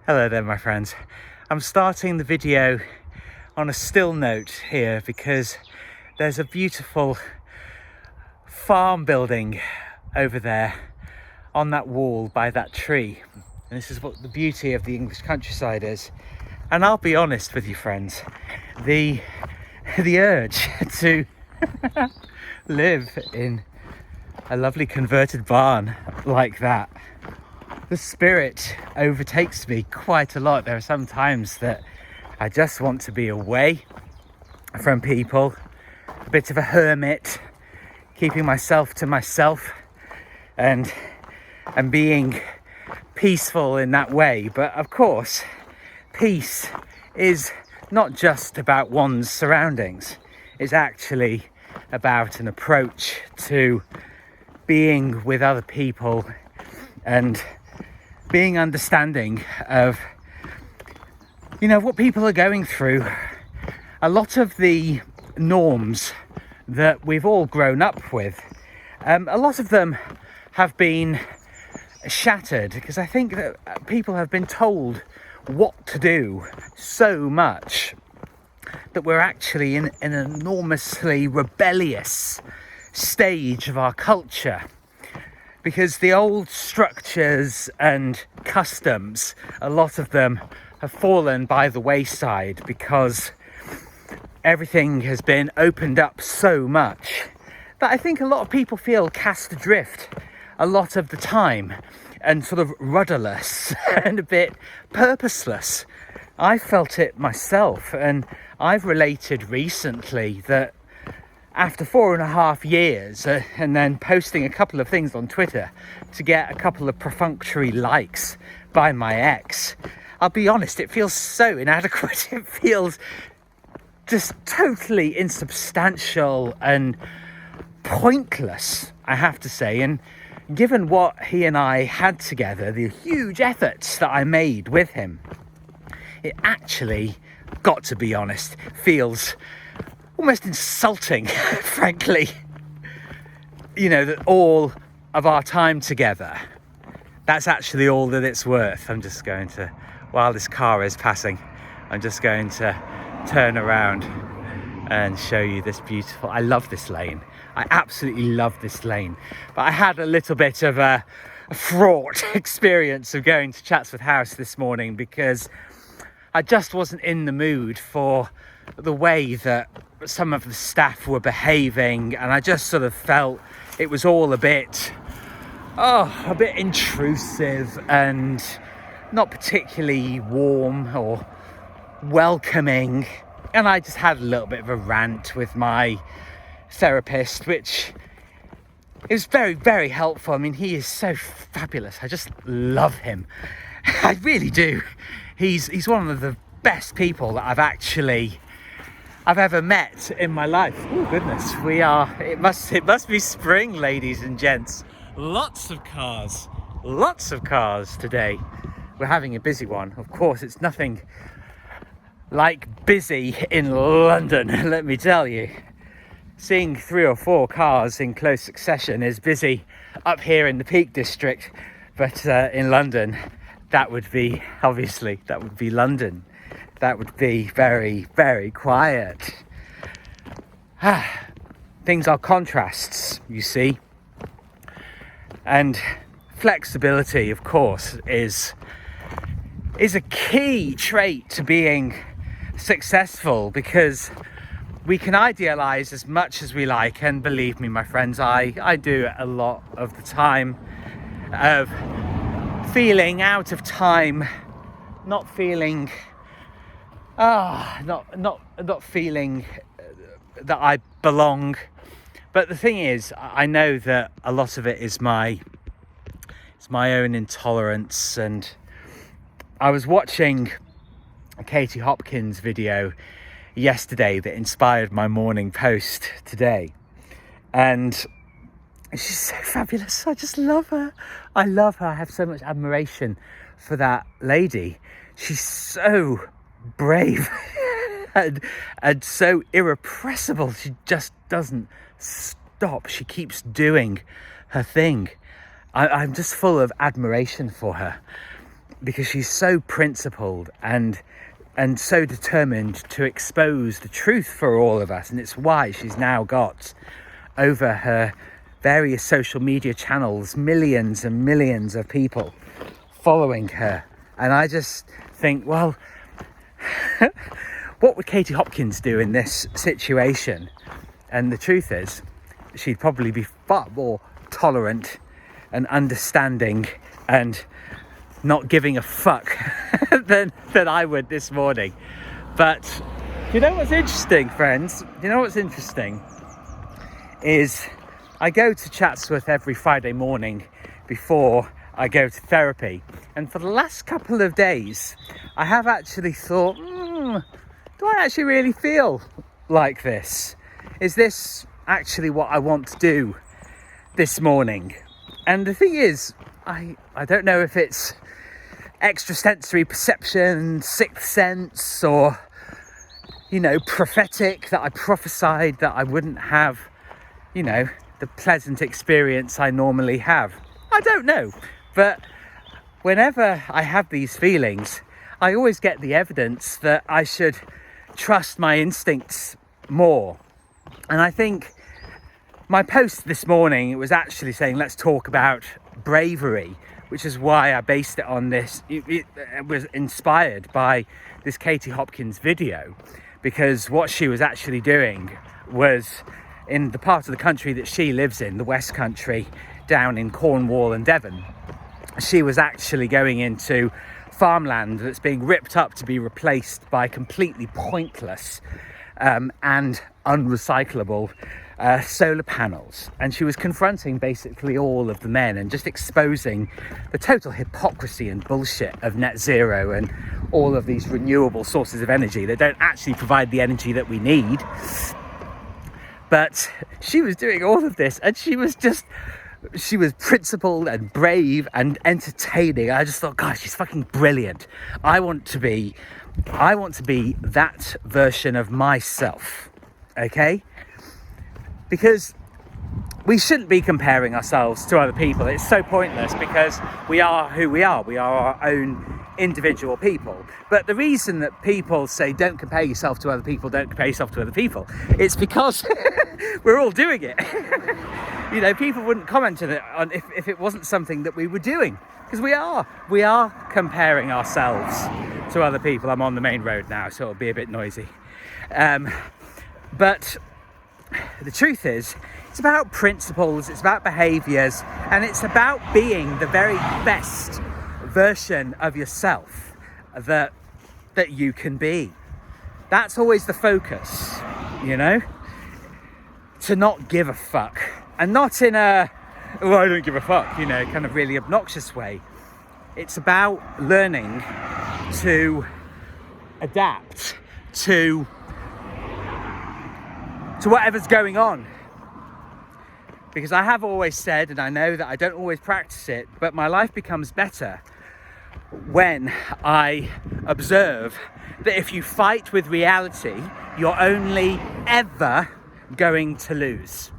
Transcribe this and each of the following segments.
Hello there, my friends. I'm starting the video on a still note here because there's a beautiful farm building over there on that wall by that tree. And this is what the beauty of the English countryside is. And I'll be honest with you, friends, the urge to live in a lovely converted barn like that, the spirit overtakes me quite a lot. There are some times that I just want to be away from people, a bit of a hermit, keeping myself to myself and being peaceful in that way. But of course, peace is not just about one's surroundings. It's actually about an approach to being with other people and being understanding of, what people are going through. A lot of the norms that we've all grown up with, a lot of them have been shattered because I think that people have been told what to do so much that we're actually in an enormously rebellious stage of our culture. Because the old structures and customs, a lot of them have fallen by the wayside because everything has been opened up so much that I think a lot of people feel cast adrift a lot of the time and sort of rudderless and a bit purposeless. I felt it myself, and I've related recently that after 4.5 years and then posting a couple of things on Twitter to get a couple of perfunctory likes by my ex, I'll be honest, it feels so inadequate. It feels just totally insubstantial and pointless, I have to say. And given what he and I had together, the huge efforts that I made with him, it actually, got to be honest, feels almost insulting, frankly, that all of our time together, that's actually all that it's worth. I'm just going to, while this car is passing, I'm just going to turn around and show you this beautiful, I love this lane. I absolutely love this lane. But I had a little bit of a fraught experience of going to Chatsworth House this morning because I just wasn't in the mood for the way that some of the staff were behaving, and I just sort of felt it was all a bit intrusive and not particularly warm or welcoming. And I just had a little bit of a rant with my therapist, which is very, very helpful. I mean, he is so fabulous. I just love him. I really do. He's one of the best people that I've ever met in my life. Oh goodness, it must be spring, ladies and gents. Lots of cars today. We're having a busy one. Of course, it's nothing like busy in London, let me tell you. Seeing 3 or 4 cars in close succession is busy up here in the Peak District, but in London, that would be London. That would be very, very quiet. Things are contrasts, you see. And flexibility, of course, is a key trait to being successful, because we can idealize as much as we like. And believe me, my friends, I do it a lot of the time, of feeling out of time, not feeling not feeling that I belong. But the thing is, I know that a lot of it is my own intolerance. And I was watching a Katie Hopkins video yesterday that inspired my morning post today, and she's so fabulous. I just love her. I have so much admiration for that lady. She's so brave and so irrepressible. She just doesn't stop. She keeps doing her thing. I'm just full of admiration for her. because she's so principled and so determined to expose the truth for all of us. And it's why she's now got, over her various social media channels, millions and millions of people following her. And I just think, well, what would Katie Hopkins do in this situation? And the truth is, she'd probably be far more tolerant and understanding and not giving a fuck than I would this morning. But you know what's interesting, friends? You know what's interesting is I go to Chatsworth every Friday morning before I go to therapy. And for the last couple of days, I have actually thought, do I actually really feel like this? Is this actually what I want to do this morning? And the thing is, I don't know if it's extrasensory perception, sixth sense, or, prophetic, that I prophesied that I wouldn't have, the pleasant experience I normally have. I don't know. But whenever I have these feelings, I always get the evidence that I should trust my instincts more. And I think my post this morning, it was actually saying, let's talk about bravery, which is why I based it on this. It was inspired by this Katie Hopkins video, because what she was actually doing was, in the part of the country that she lives in, the West Country, down in Cornwall and Devon, she was actually going into farmland that's being ripped up to be replaced by completely pointless and unrecyclable solar panels. And she was confronting basically all of the men and just exposing the total hypocrisy and bullshit of net zero and all of these renewable sources of energy that don't actually provide the energy that we need. But she was doing all of this, and she was principled and brave and entertaining. I just thought, God, she's fucking brilliant. I want to be that version of myself, okay? Because we shouldn't be comparing ourselves to other people. It's so pointless, because we are who we are. We are our own individual people. But the reason that people say don't compare yourself to other people, it's because we're all doing it. People wouldn't comment on if it wasn't something that we were doing, because we are comparing ourselves to other people. I'm on the main road now, so it'll be a bit noisy. But the truth is, it's about principles, it's about behaviours, and it's about being the very best version of yourself that you can be. That's always the focus, to not give a fuck, and not in a I don't give a fuck, kind of really obnoxious way. It's about learning to adapt to whatever's going on. Because I have always said, and I know that I don't always practice it, but my life becomes better when I observe that if you fight with reality, you're only ever going to lose.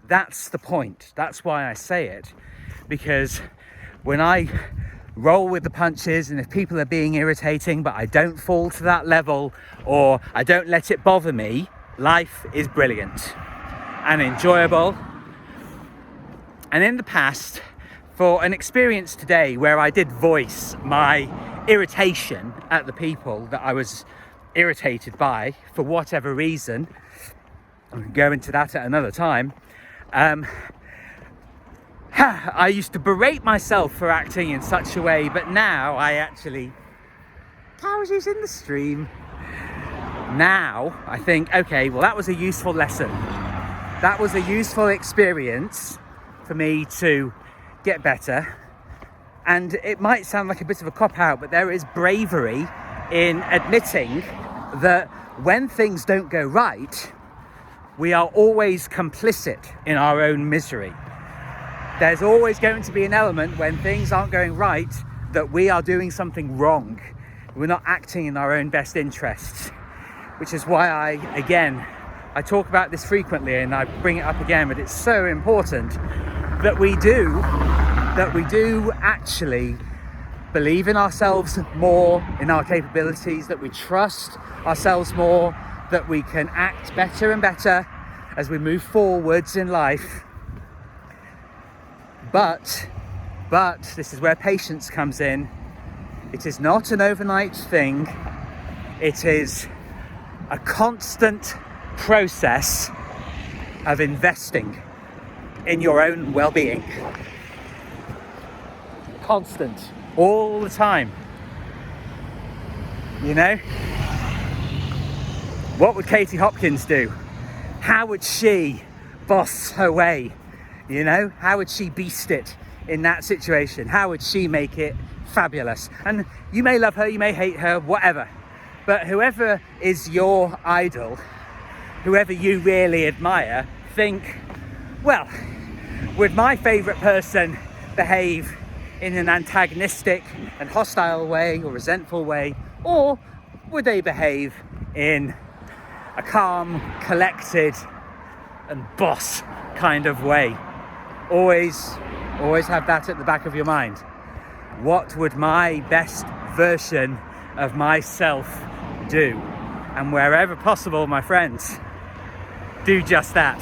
That's the point. That's why I say it. Because when I roll with the punches, and if people are being irritating, but I don't fall to that level, or I don't let it bother me, life is brilliant and enjoyable. And in the past, for an experience today where I did voice my irritation at the people that I was irritated by, for whatever reason, I can go into that at another time, I used to berate myself for acting in such a way, but now I actually... Cows in the stream. Now I think, okay, well, that was a useful lesson. That was a useful experience for me to get better. And it might sound like a bit of a cop-out, but there is bravery in admitting that when things don't go right, we are always complicit in our own misery. There's always going to be an element when things aren't going right that we are doing something wrong. We're not acting in our own best interests, which is why I talk about this frequently, and I bring it up again, but it's so important that we do actually believe in ourselves more, in our capabilities, that we trust ourselves more, that we can act better and better as we move forwards in life. But this is where patience comes in. It is not an overnight thing. It is a constant process of investing in your own well-being. Constant, all the time. You know? What would Katie Hopkins do? How would she boss her way? You know? How would she beast it in that situation? How would she make it fabulous? And you may love her, you may hate her, whatever. But whoever is your idol, whoever you really admire, think, well, would my favourite person behave in an antagonistic and hostile way or resentful way, or would they behave in a calm, collected and boss kind of way? Always have that at the back of your mind. What would my best version of myself do? And wherever possible, my friends, do just that.